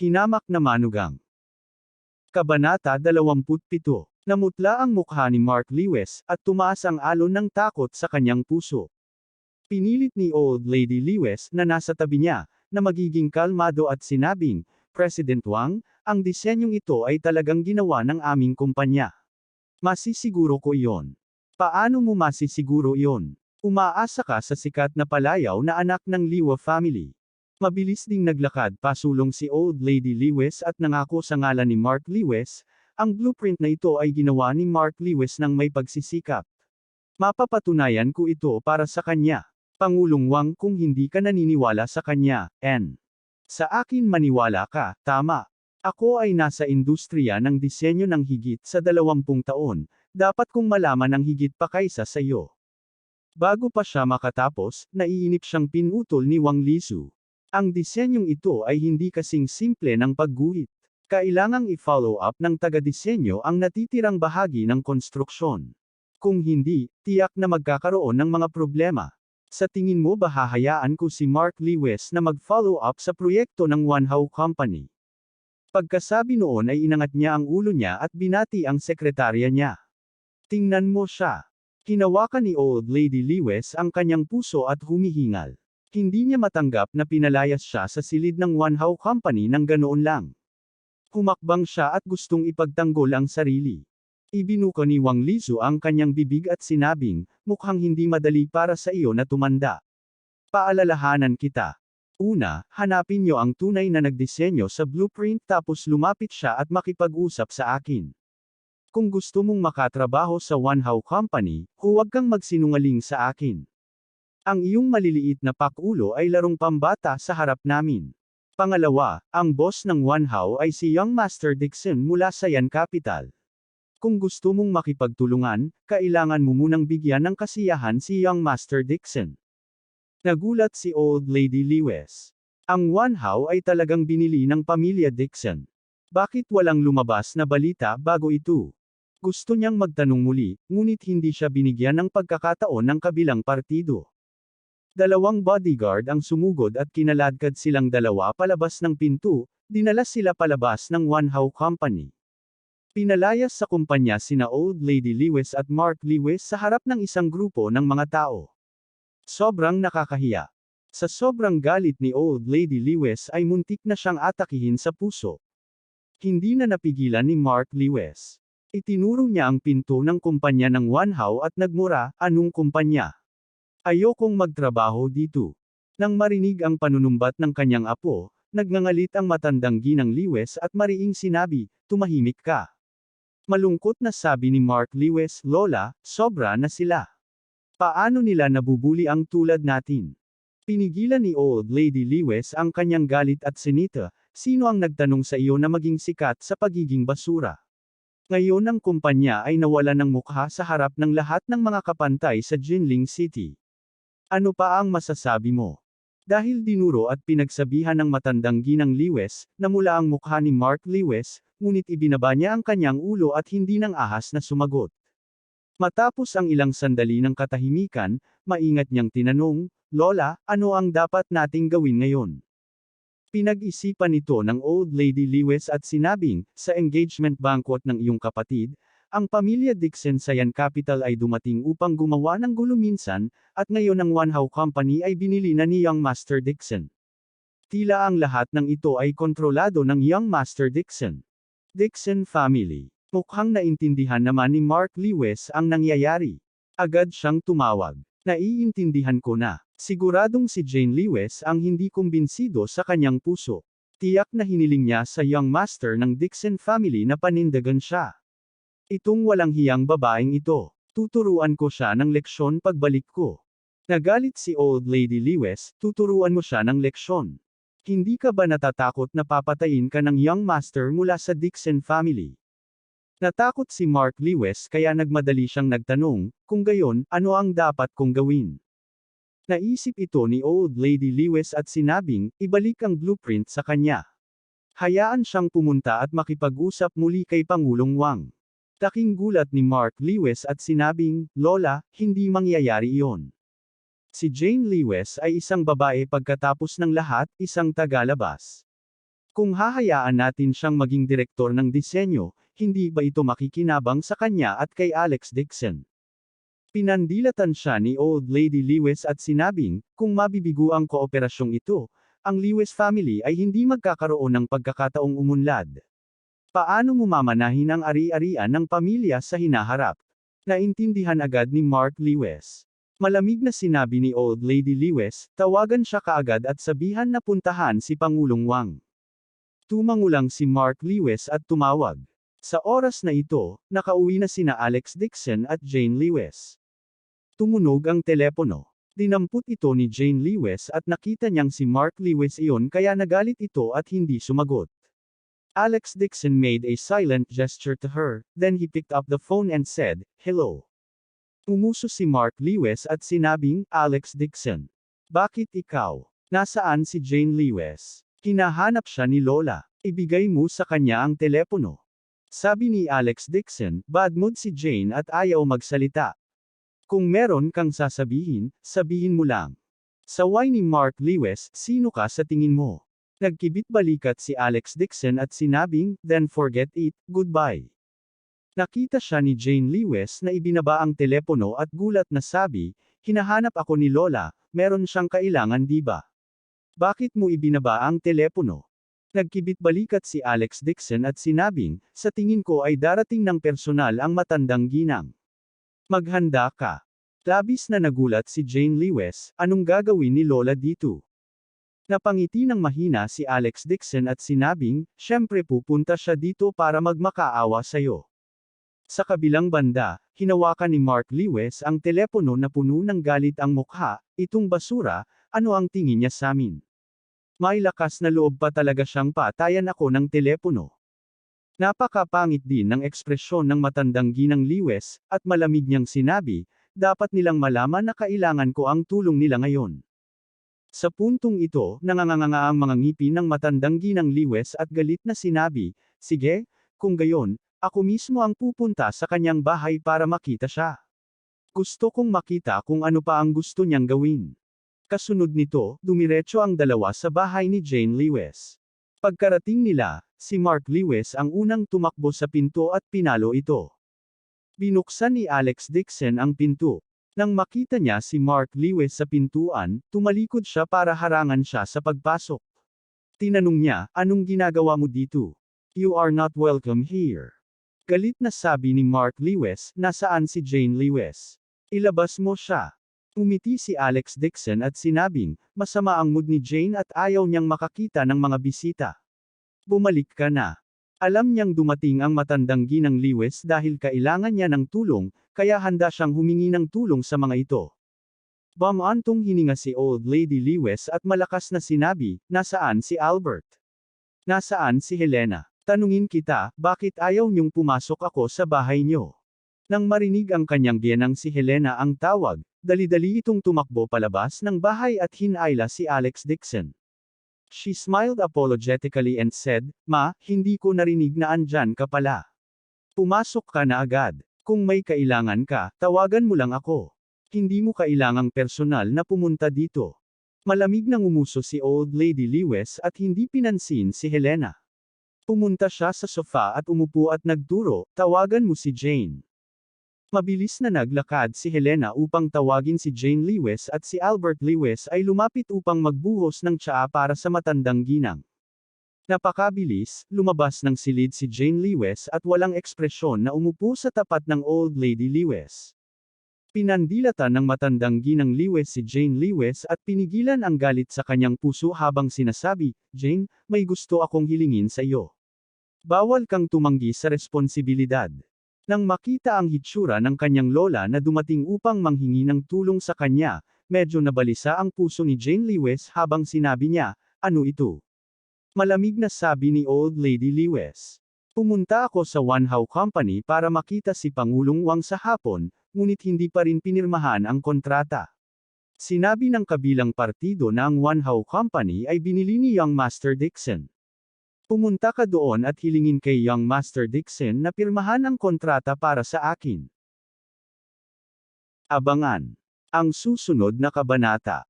Hinamak na manugang. Kabanata 27. Namutla ang mukha ni Mark Lewis, at tumaas ang alon ng takot sa kanyang puso. Pinilit ni Old Lady Lewis na nasa tabi niya, na magiging kalmado at sinabing, President Wang, ang disenyong ito ay talagang ginawa ng aming kumpanya. Masisiguro ko iyon. Paano mo masisiguro iyon? Umaasa ka sa sikat na palayaw na anak ng Liwa family. Mabilis ding naglakad pasulong si Old Lady Lewis at nangako sa ngalan ni Mark Lewis, ang blueprint na ito ay ginawa ni Mark Lewis ng may pagsisikap. Mapapatunayan ko ito para sa kanya. Pangulong Wang, kung hindi ka naniniwala sa kanya, sa akin maniwala ka, tama. Ako ay nasa industriya ng disenyo ng higit sa 20 taon, dapat kong malaman ang higit pa kaysa sa iyo. Bago pa siya makatapos, naiinip siyang pinutol ni Wang Lisu. Ang disenyong ito ay hindi kasing simple ng pagguhit. Kailangang i-follow up ng taga-disenyo ang natitirang bahagi ng konstruksyon. Kung hindi, tiyak na magkakaroon ng mga problema. Sa tingin mo ba hahayaan ko si Mark Lewis na mag-follow up sa proyekto ng Wanhao Company? Pagkasabi noon ay inangat niya ang ulo niya at binati ang sekretarya niya. Tingnan mo siya. Hinawakan ni Old Lady Lewis ang kanyang puso at humihingal. Hindi niya matanggap na pinalayas siya sa silid ng Wanhao Company ng ganoon lang. Humakbang siya at gustong ipagtanggol ang sarili. Ibinuka ni Wang Lisu ang kanyang bibig at sinabing, mukhang hindi madali para sa iyo na tumanda. Paalalahanan kita. Una, hanapin niyo ang tunay na nagdisenyo sa blueprint tapos lumapit siya at makipag-usap sa akin. Kung gusto mong makatrabaho sa Wanhao Company, huwag kang magsinungaling sa akin. Ang iyong maliliit na pakulo ay larong pambata sa harap namin. Pangalawa, ang boss ng Wanhao ay si Young Master Dixon mula sa Yan Capital. Kung gusto mong makipagtulungan, kailangan mo munang bigyan ng kasiyahan si Young Master Dixon. Nagulat si Old Lady Lewis. Ang Wanhao ay talagang binili ng pamilya Dixon. Bakit walang lumabas na balita bago ito? Gusto niyang magtanong muli, ngunit hindi siya binigyan ng pagkakataon ng kabilang partido. Dalawang bodyguard ang sumugod at kinaladkad silang dalawa palabas ng pinto, dinala sila palabas ng Wanhao Company. Pinalayas sa kumpanya sina Old Lady Lewis at Mark Lewis sa harap ng isang grupo ng mga tao. Sobrang nakakahiya. Sa sobrang galit ni Old Lady Lewis ay muntik na siyang atakihin sa puso. Hindi na napigilan ni Mark Lewis. Itinuro niya ang pinto ng kumpanya ng Wanhao at nagmura, anong kumpanya? Ayokong magtrabaho dito. Nang marinig ang panunumbat ng kanyang apo, nagngangalit ang matandang ginang Lewis at mariing sinabi, tumahimik ka. Malungkot na sabi ni Mark Lewis, Lola, sobra na sila. Paano nila nabubuli ang tulad natin? Pinigilan ni Old Lady Lewis ang kanyang galit at sinita, sino ang nagtanong sa iyo na maging sikat sa pagiging basura? Ngayon ang kumpanya ay nawala ng mukha sa harap ng lahat ng mga kapantay sa Jinling City. Ano pa ang masasabi mo? Dahil dinuro at pinagsabihan ng matandang ginang Lewis, namula ang mukha ni Mark Lewis, ngunit ibinaba niya ang kanyang ulo at hindi nang ahas na sumagot. Matapos ang ilang sandali ng katahimikan, maingat niyang tinanong, Lola, ano ang dapat nating gawin ngayon? Pinag-isipan ito ng Old Lady Lewis at sinabing, sa engagement banquet ng iyong kapatid, ang pamilya Dixon sa Yan Capital ay dumating upang gumawa ng gulo minsan, at ngayon ang Wanhao Company ay binili na ni Young Master Dixon. Tila ang lahat ng ito ay kontrolado ng Young Master Dixon. Dixon family. Mukhang naintindihan naman ni Mark Lewis ang nangyayari. Agad siyang tumawag. Naiintindihan ko na. Siguradong si Jane Lewis ang hindi kumbinsido sa kanyang puso. Tiyak na hiniling niya sa Young Master ng Dixon family na panindagan siya. Itong walang hiyang babaeng ito. Tuturuan ko siya ng leksyon pagbalik ko. Nagalit si Old Lady Lewis, tuturuan mo siya ng leksyon. Hindi ka ba natatakot na papatayin ka ng Young Master mula sa Dixon family? Natakot si Mark Lewis kaya nagmadali siyang nagtanong, kung gayon, ano ang dapat kong gawin? Naisip ito ni Old Lady Lewis at sinabing, ibalik ang blueprint sa kanya. Hayaan siyang pumunta at makipag-usap muli kay Pangulong Wang. Taking gulat ni Mark Lewis at sinabing, Lola, hindi mangyayari iyon. Si Jane Lewis ay isang babae pagkatapos ng lahat, isang tagalabas. Kung hahayaan natin siyang maging direktor ng disenyo, hindi ba ito makikinabang sa kanya at kay Alex Dixon? Pinandilatan siya ni Old Lady Lewis at sinabing, kung mabibigo ang kooperasyong ito, ang Lewis family ay hindi magkakaroon ng pagkakataong umunlad. Paano mo mamanahin ang ari-arian ng pamilya sa hinaharap? Naintindihan agad ni Mark Lewis. Malamig na sinabi ni Old Lady Lewis, tawagan siya kaagad at sabihan na puntahan si Pangulong Wang. Tumangulang si Mark Lewis at tumawag. Sa oras na ito, nakauwi na sina Alex Dixon at Jane Lewis. Tumunog ang telepono. Dinampot ito ni Jane Lewis at nakita niyang si Mark Lewis iyon kaya nagalit ito at hindi sumagot. Alex Dixon made a silent gesture to her, then he picked up the phone and said, "Hello." Umuso si Mark Lewis at sinabing, "Alex Dixon. Bakit ikaw? Nasaan si Jane Lewis? Hinahanap siya ni Lola. Ibigay mo sa kanya ang telepono." Sabi ni Alex Dixon, bad mood si Jane at ayaw magsalita. Kung meron kang sasabihin, sabihin mo lang. Saway ni Mark Lewis, sino ka sa tingin mo? Nagkibit balikat si Alex Dixon at sinabing, then forget it, goodbye. Nakita siya ni Jane Lewis na ibinaba ang telepono at gulat na sabi, hinahanap ako ni Lola, meron siyang kailangan diba? Bakit mo ibinaba ang telepono? Nagkibit balikat si Alex Dixon at sinabing, sa tingin ko ay darating ng personal ang matandang ginang. Maghanda ka. Labis na nagulat si Jane Lewis, anong gagawin ni Lola dito? Napangiti ng mahina si Alex Dixon at sinabing, syempre pupunta siya dito para magmakaawa sayo. Sa kabilang banda, hinawakan ni Mark Lewis ang telepono na puno ng galit ang mukha, itong basura, ano ang tingin niya sa amin? May lakas na loob pa talaga siyang patayan ako ng telepono. Napakapangit din ng ekspresyon ng matandang ginang Lewis, at malamig niyang sinabi, dapat nilang malaman na kailangan ko ang tulong nila ngayon. Sa puntong ito, nanganganga ang mga ngipin ng matandang ginang Lewis at galit na sinabi, sige, kung gayon, ako mismo ang pupunta sa kanyang bahay para makita siya. Gusto kong makita kung ano pa ang gusto niyang gawin. Kasunod nito, dumiretso ang dalawa sa bahay ni Jane Lewis. Pagkarating nila, si Mark Lewis ang unang tumakbo sa pinto at pinalo ito. Binuksan ni Alex Dixon ang pinto. Nang makita niya si Mark Lewis sa pintuan, tumalikod siya para harangan siya sa pagpasok. Tinanong niya, anong ginagawa mo dito? You are not welcome here. Galit na sabi ni Mark Lewis, nasaan si Jane Lewis? Ilabas mo siya. Umiti si Alex Dixon at sinabing, masama ang mood ni Jane at ayaw niyang makakita ng mga bisita. Bumalik ka na. Alam niyang dumating ang matandang ginang Lewis dahil kailangan niya ng tulong, kaya handa siyang humingi ng tulong sa mga ito. Bumantong hininga si Old Lady Lewis at malakas na sinabi, nasaan si Albert? Nasaan si Helena? Tanungin kita, bakit ayaw niyong pumasok ako sa bahay niyo? Nang marinig ang kanyang biyenang si Helena ang tawag, dali-dali itong tumakbo palabas ng bahay at hinayla si Alex Dixon. She smiled apologetically and said, Ma, hindi ko narinig na andyan ka pala. Pumasok ka na agad. Kung may kailangan ka, tawagan mo lang ako. Hindi mo kailangang personal na pumunta dito. Malamig nang umuso si Old Lady Lewis at hindi pinansin si Helena. Pumunta siya sa sofa at umupo at nagturo, tawagan mo si Jane. Mabilis na naglakad si Helena upang tawagin si Jane Lewis at si Albert Lewis ay lumapit upang magbuhos ng tsaa para sa matandang ginang. Napakabilis, lumabas ng silid si Jane Lewis at walang ekspresyon na umupo sa tapat ng Old Lady Lewis. Pinandilatan ng matandang ginang Lewis si Jane Lewis at pinigilan ang galit sa kanyang puso habang sinasabi, Jane, may gusto akong hilingin sa iyo. Bawal kang tumanggi sa responsibilidad. Nang makita ang hitsura ng kanyang lola na dumating upang manghingi ng tulong sa kanya, medyo nabalisa ang puso ni Jane Lewis habang sinabi niya, ano ito? Malamig na sabi ni Old Lady Lewis. Pumunta ako sa One How Company para makita si Pangulong Wang sa hapon, ngunit hindi pa rin pinirmahan ang kontrata. Sinabi ng kabilang partido na ang One How Company ay binili ni Young Master Dixon. Pumunta ka doon at hilingin kay Young Master Dixon na pirmahan ang kontrata para sa akin. Abangan ang susunod na kabanata.